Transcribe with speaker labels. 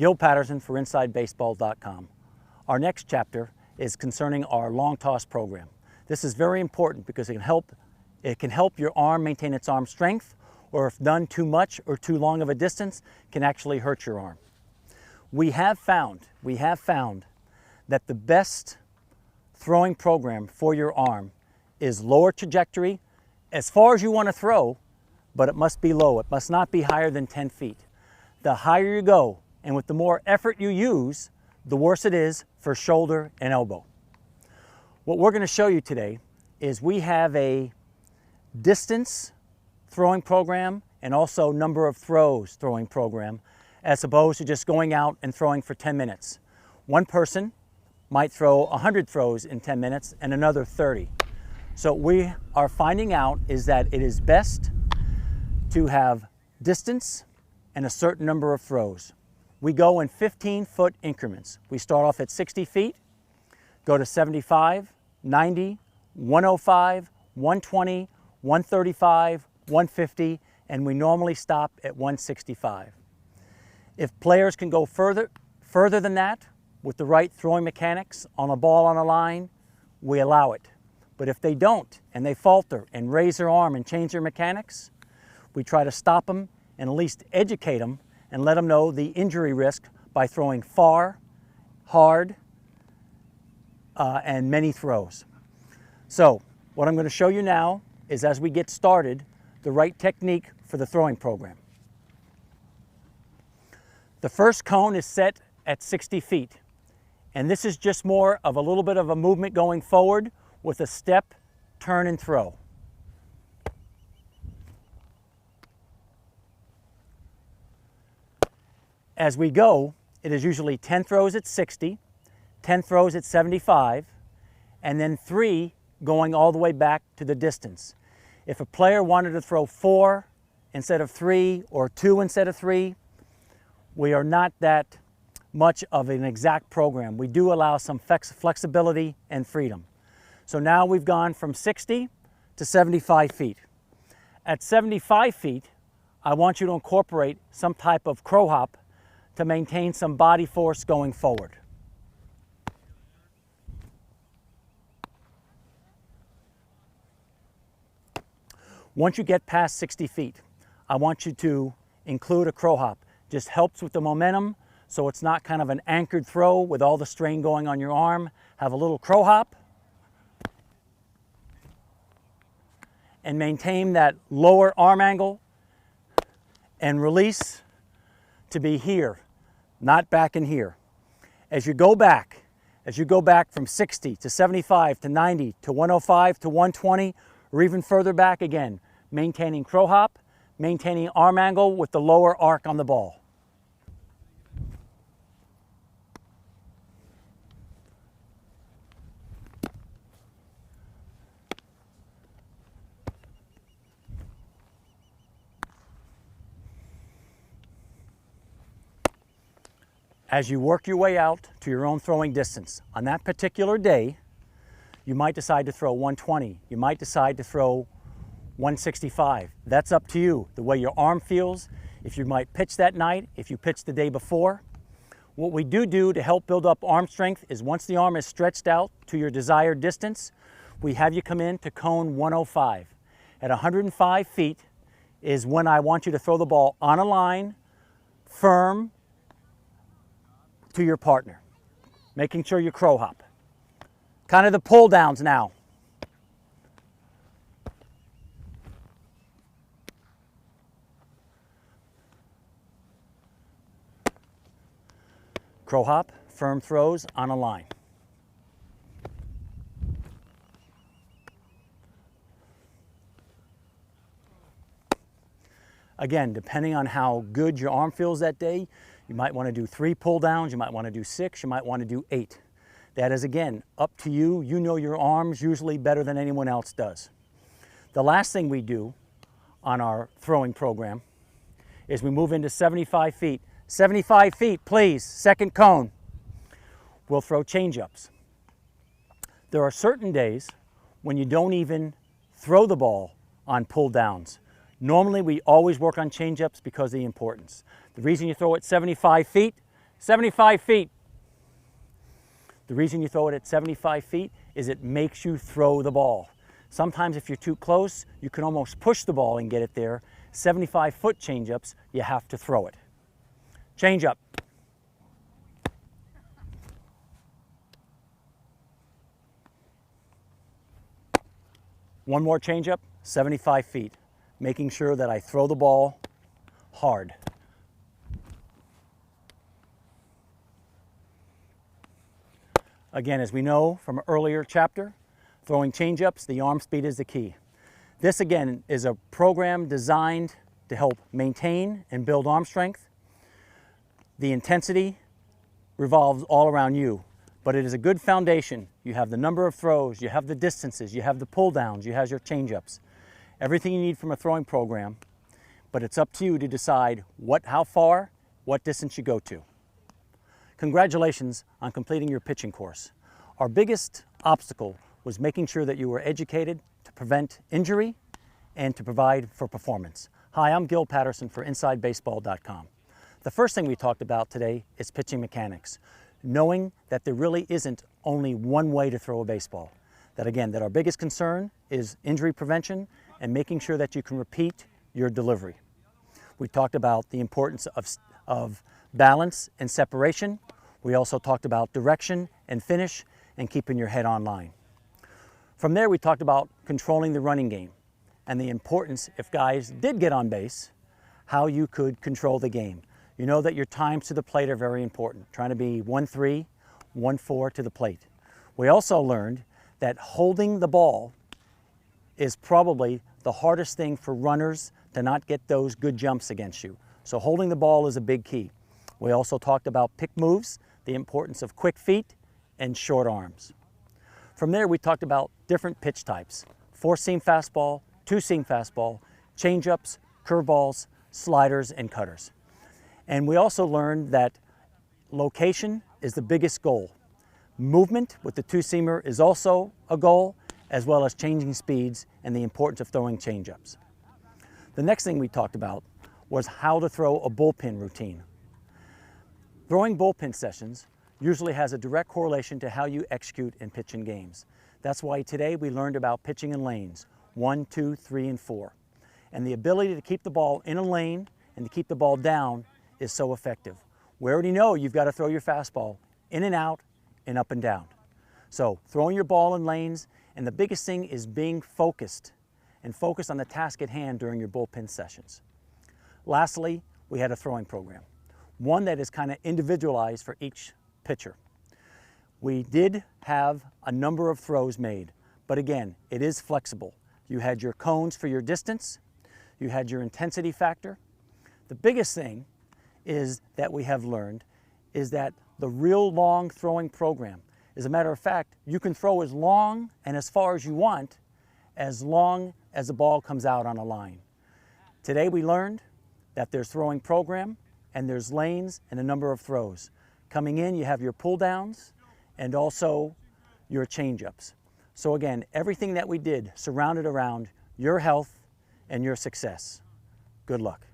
Speaker 1: Gil Patterson for InsideBaseball.com. Our next chapter is concerning our long toss program. This is very important because it can help your arm maintain its arm strength, or if done too much or too long of a distance, can actually hurt your arm. We have found that the best throwing program for your arm is lower trajectory as far as you want to throw, but it must be low. It must not be higher than 10 feet. The higher you go, and with the more effort you use, the worse it is for shoulder and elbow. What we're going to show you today is we have a distance throwing program and also number of throws throwing program, as opposed to just going out and throwing for 10 minutes. One person might throw 100 throws in 10 minutes and another 30. So we are finding out is that it is best to have distance and a certain number of throws. We go in 15-foot increments. We start off at 60 feet, go to 75, 90, 105, 120, 135, 150, and we normally stop at 165. If players can go further than that with the right throwing mechanics on a ball on a line, we allow it. But if they don't and they falter and raise their arm and change their mechanics, we try to stop them and at least educate them and let them know the injury risk by throwing far, hard, and many throws. So what I'm going to show you now is, as we get started, the right technique for the throwing program. The first cone is set at 60 feet, and this is just more of a little bit of a movement going forward with a step, turn, and throw. As we go, it is usually 10 throws at 60, 10 throws at 75, and then 3 going all the way back to the distance. If a player wanted to throw 4 instead of 3 or 2 instead of 3, we are not that much of an exact program. We do allow some flexibility and freedom. So now we've gone from 60 to 75 feet. At 75 feet, I want you to incorporate some type of crow hop to maintain some body force going forward. Once you get past 60 feet, I want you to include a crow hop. Just helps with the momentum, so it's not kind of an anchored throw with all the strain going on your arm. Have a little crow hop and maintain that lower arm angle and release to be here, not back in here. As you go back from 60 to 75 to 90 to 105 to 120, or even further back again, maintaining crow hop, maintaining arm angle with the lower arc on the ball. As you work your way out to your own throwing distance, on that particular day, you might decide to throw 120. You might decide to throw 165. That's up to you, the way your arm feels. If you might pitch that night, if you pitched the day before. What we do to help build up arm strength is, once the arm is stretched out to your desired distance, we have you come in to cone 105. At 105 feet is when I want you to throw the ball on a line, firm, to your partner, making sure you crow hop. Kind of the pull downs now. Crow hop, firm throws on a line. Again, depending on how good your arm feels that day, you might want to do 3 pull downs, you might want to do 6, you might want to do 8. That is, again, up to you. You know your arms usually better than anyone else does. The last thing we do on our throwing program is we move into 75 feet. 75 feet, please, second cone. We'll throw change-ups. There are certain days when you don't even throw the ball on pull downs. Normally, we always work on change-ups because of the importance. The reason you throw it 75 feet, 75 feet. The reason you throw it at 75 feet is it makes you throw the ball. Sometimes if you're too close, you can almost push the ball and get it there. 75-foot changeups, you have to throw it. Change up. One more changeup, 75 feet, making sure that I throw the ball hard. Again, as we know from an earlier chapter, throwing changeups, the arm speed is the key. This again is a program designed to help maintain and build arm strength. The intensity revolves all around you, but it is a good foundation. You have the number of throws, you have the distances, you have the pull downs, you have your changeups. Everything you need from a throwing program, but it's up to you to decide how far, what distance you go to. Congratulations on completing your pitching course. Our biggest obstacle was making sure that you were educated to prevent injury and to provide for performance. Hi, I'm Gil Patterson for InsideBaseball.com. The first thing we talked about today is pitching mechanics, knowing that there really isn't only one way to throw a baseball. That our biggest concern is injury prevention and making sure that you can repeat your delivery. We talked about the importance of balance and separation. We also talked about direction and finish and keeping your head on line. From there, we talked about controlling the running game and the importance, if guys did get on base, how you could control the game. You know that your times to the plate are very important, trying to be 1-3, 1-4 to the plate. We also learned that holding the ball is probably the hardest thing for runners to not get those good jumps against you. So holding the ball is a big key. We also talked about pick moves, the importance of quick feet and short arms. From there, we talked about different pitch types: 4-seam fastball, 2-seam fastball, changeups, curveballs, sliders, and cutters. And we also learned that location is the biggest goal. Movement with the 2-seamer is also a goal, as well as changing speeds and the importance of throwing changeups. The next thing we talked about was how to throw a bullpen routine. Throwing bullpen sessions usually has a direct correlation to how you execute and pitch in games. That's why today we learned about pitching in lanes, 1, 2, 3, and 4. And the ability to keep the ball in a lane and to keep the ball down is so effective. We already know you've got to throw your fastball in and out and up and down. So throwing your ball in lanes, and the biggest thing is being focused and focused on the task at hand during your bullpen sessions. Lastly, we had a throwing program, one that is kind of individualized for each pitcher. We did have a number of throws made, but again, it is flexible. You had your cones for your distance, you had your intensity factor. The biggest thing is that we have learned is that the real long throwing program, as a matter of fact, you can throw as long and as far as you want, as long as the ball comes out on a line. Today we learned that there's throwing program and there's lanes and a number of throws. Coming in, you have your pull downs and also your changeups. So again, everything that we did surrounded around your health and your success. Good luck.